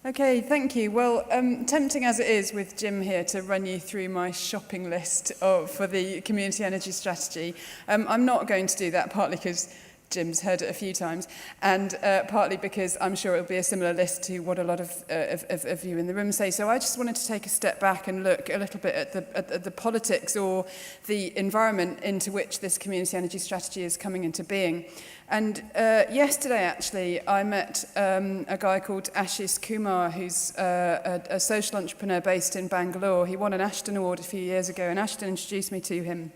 Okay, thank you. Well, tempting as it is with Jim here to run you through my shopping list for the community energy strategy, I'm not going to do that, partly because Jim's heard it a few times, and partly because I'm sure it'll be a similar list to what a lot of you in the room say. So I just wanted to take a step back and look a little bit at the politics or the environment into which this community energy strategy is coming into being. And yesterday, actually, I met a guy called Ashish Kumar, who's a social entrepreneur based in Bangalore. He won an Ashton Award a few years ago, and Ashton introduced me to him.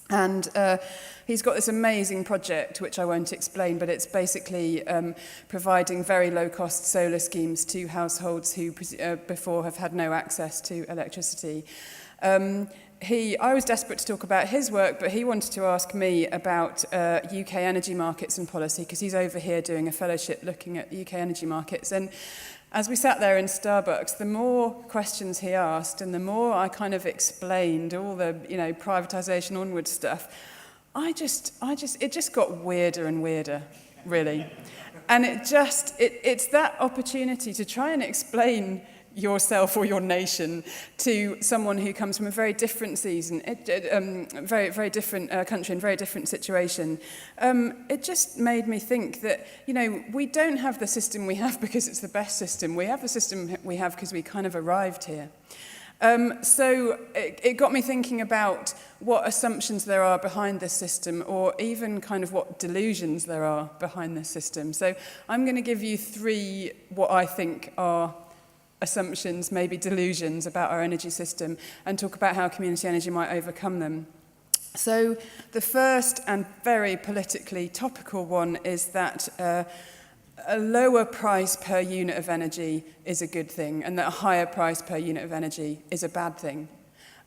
And he's got this amazing project, which I won't explain, but it's basically providing very low-cost solar schemes to households who before have had no access to electricity. I was desperate to talk about his work, but he wanted to ask me about UK energy markets and policy, because he's over here doing a fellowship looking at UK energy markets. And as we sat there in Starbucks, the more questions he asked and the more I kind of explained all the, privatisation onward stuff, it just got weirder and weirder, really. And it's that opportunity to try and explain yourself or your nation to someone who comes from a very different season, very different country and very different situation. It just made me think that, we don't have the system we have because it's the best system. We have the system we have because we kind of arrived here. So it got me thinking about what assumptions there are behind this system, or even kind of what delusions there are behind this system. So I'm going to give you three what I think are assumptions, maybe delusions about our energy system, and talk about how community energy might overcome them. So the first and very politically topical one is that a lower price per unit of energy is a good thing, and that a higher price per unit of energy is a bad thing.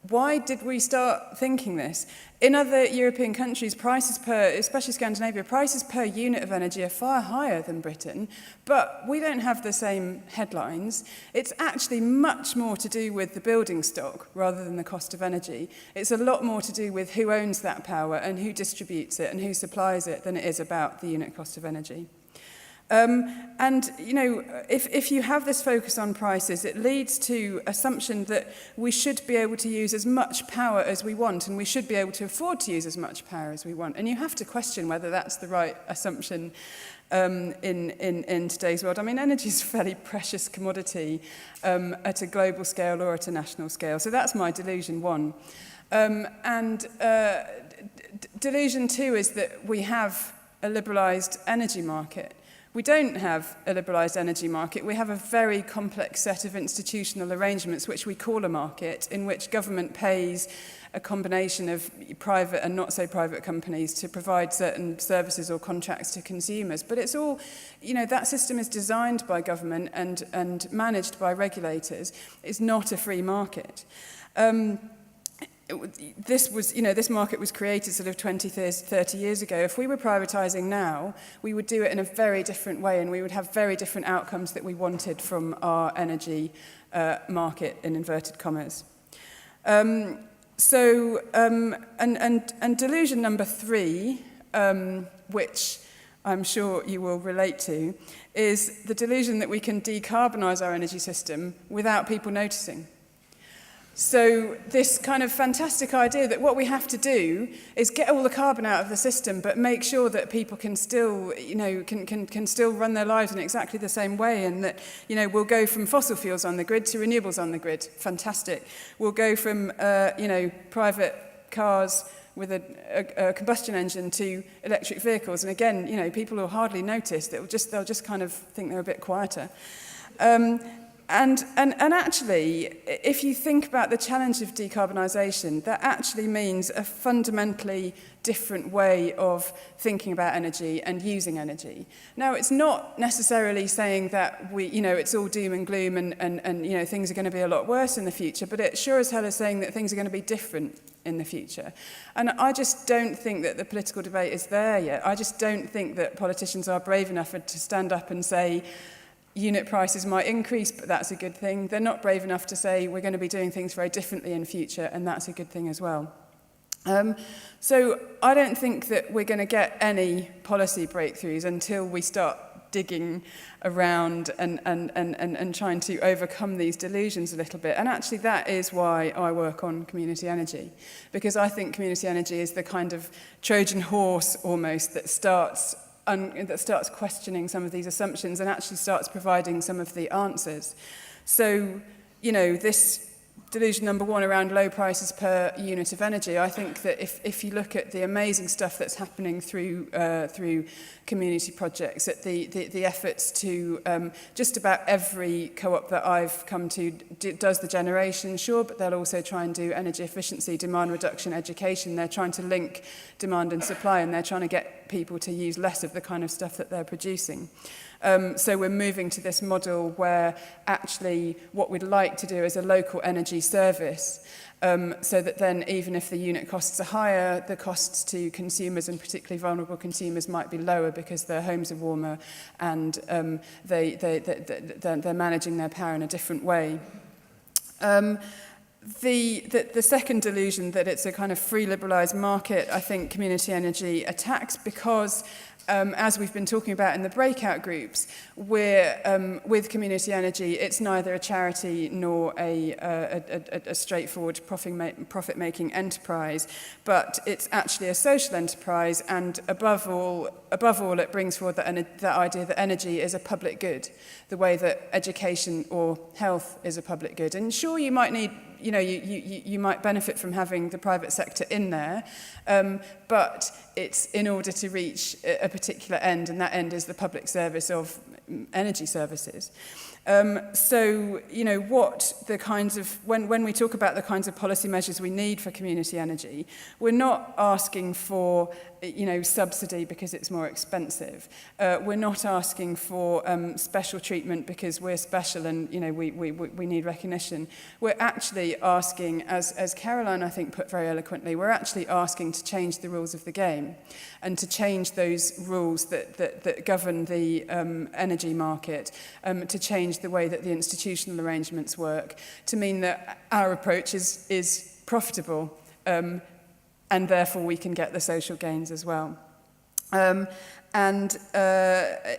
Why did we start thinking this? In other European countries, especially Scandinavia, prices per unit of energy are far higher than Britain, but we don't have the same headlines. It's actually much more to do with the building stock rather than the cost of energy. It's a lot more to do with who owns that power and who distributes it and who supplies it than it is about the unit cost of energy. If you have this focus on prices, it leads to assumption that we should be able to use as much power as we want, and we should be able to afford to use as much power as we want. And you have to question whether that's the right assumption in today's world. I mean, energy is a fairly precious commodity at a global scale or at a national scale. So that's my delusion one. Delusion two is that we have a liberalised energy market. We don't have a liberalised energy market. We have a very complex set of institutional arrangements, which we call a market, in which government pays a combination of private and not so private companies to provide certain services or contracts to consumers. But it's all, that system is designed by government and managed by regulators. It's not a free market. This market was created sort of 20, 30 years ago. If we were privatising now, we would do it in a very different way, and we would have very different outcomes that we wanted from our energy market, in inverted commas. Delusion number three, which I'm sure you will relate to, is the delusion that we can decarbonise our energy system without people noticing. So this kind of fantastic idea that what we have to do is get all the carbon out of the system, but make sure that people can still, can still run their lives in exactly the same way, and that, we'll go from fossil fuels on the grid to renewables on the grid. Fantastic. We'll go from, private cars with a combustion engine to electric vehicles, and again, people will hardly notice. They'll just kind of think they're a bit quieter. And actually, if you think about the challenge of decarbonisation, that actually means a fundamentally different way of thinking about energy and using energy. Now, it's not necessarily saying that it's all doom and gloom and things are going to be a lot worse in the future, but it sure as hell is saying that things are going to be different in the future. And I just don't think that the political debate is there yet. I just don't think that politicians are brave enough to stand up and say, unit prices might increase, but that's a good thing. They're not brave enough to say we're going to be doing things very differently in future, and that's a good thing as well. So I don't think that we're going to get any policy breakthroughs until we start digging around and trying to overcome these delusions a little bit. And actually that is why I work on community energy, because I think community energy is the kind of Trojan horse almost that starts questioning some of these assumptions and actually starts providing some of the answers. So, you know, this delusion number one around low prices per unit of energy, I think that if you look at the amazing stuff that's happening through community projects, at the efforts to just about every co-op that I've come to does the generation, sure, but they'll also try and do energy efficiency, demand reduction, education. They're trying to link demand and supply, and they're trying to get people to use less of the kind of stuff that they're producing. So we're moving to this model where actually what we'd like to do is a local energy service, so that then even if the unit costs are higher, the costs to consumers and particularly vulnerable consumers might be lower because their homes are warmer and they're managing their power in a different way. The second delusion that it's a kind of free liberalised market, I think community energy attacks because as we've been talking about in the breakout groups, we're with community energy, it's neither a charity nor a straightforward profit-making enterprise, but it's actually a social enterprise, and above all, it brings forward that idea that energy is a public good, the way that education or health is a public good. And sure, you might need, you know, you might benefit from having the private sector in there, but it's in order to reach a particular end, and that end is the public service of energy services. So, you know, what the kinds of, when we talk about the kinds of policy measures we need for community energy, we're not asking for, you know, subsidy because it's more expensive. We're not asking for special treatment because we're special and, you know, we need recognition. We're actually asking, as Caroline, I think, put very eloquently, we're actually asking to change the rules of the game and to change those rules that govern the energy market, to change the way that the institutional arrangements work, to mean that our approach is profitable, and therefore we can get the social gains as well. And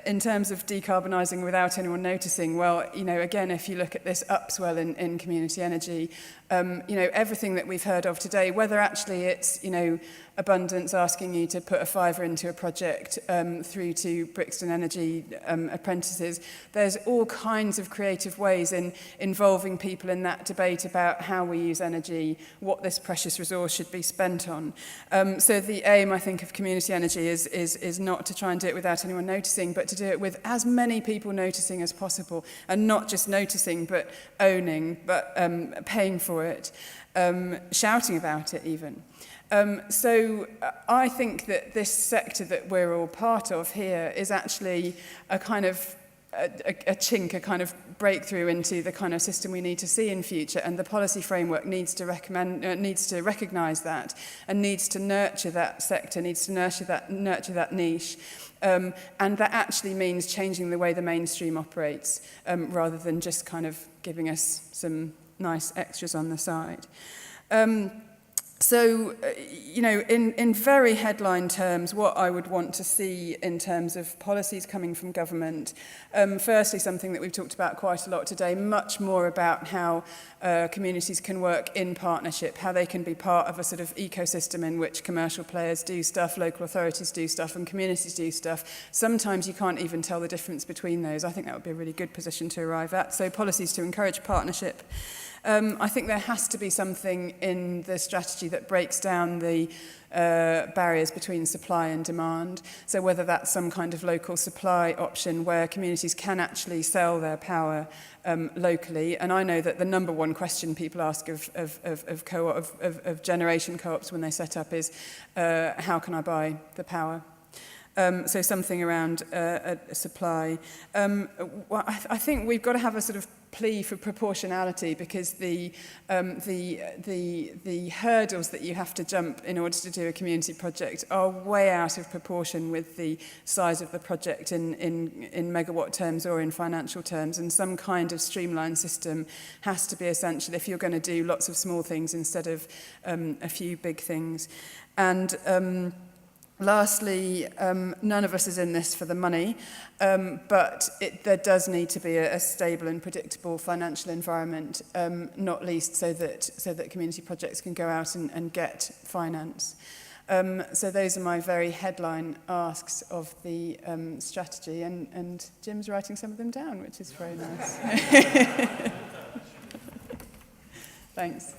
in terms of decarbonising without anyone noticing, well, you know, again, if you look at this upswell in community energy, you know, everything that we've heard of today, whether actually it's, you know, Abundance asking you to put a £5 into a project through to Brixton Energy apprentices, there's all kinds of creative ways in involving people in that debate about how we use energy, what this precious resource should be spent on. So the aim, I think, of community energy is not to try and do it without anyone noticing, but to do it with as many people noticing as possible, and not just noticing, but owning, but paying for it, shouting about it even. So I think that this sector that we're all part of here is actually a kind of a chink, a kind of breakthrough into the kind of system we need to see in future, and the policy framework needs to recognise that, and needs to nurture that sector, needs to nurture that niche, and that actually means changing the way the mainstream operates, rather than just kind of giving us some nice extras on the side. So, you know, in very headline terms, what I would want to see in terms of policies coming from government, firstly, something that we've talked about quite a lot today, much more about how communities can work in partnership, how they can be part of a sort of ecosystem in which commercial players do stuff, local authorities do stuff, and communities do stuff. Sometimes you can't even tell the difference between those. I think that would be a really good position to arrive at. So policies to encourage partnership. I think there has to be something in the strategy that breaks down the barriers between supply and demand. So whether that's some kind of local supply option where communities can actually sell their power locally. And I know that the number one question people ask of generation co-ops when they set up is, how can I buy the power? So something around supply. Well, I think we've got to have a sort of plea for proportionality, because the hurdles that you have to jump in order to do a community project are way out of proportion with the size of the project in megawatt terms or in financial terms, and some kind of streamlined system has to be essential if you're going to do lots of small things instead of a few big things. And Lastly, none of us is in this for the money, but there does need to be a stable and predictable financial environment, not least so that community projects can go out and get finance. So those are my very headline asks of the strategy, and Jim's writing some of them down, which is very nice. Thanks.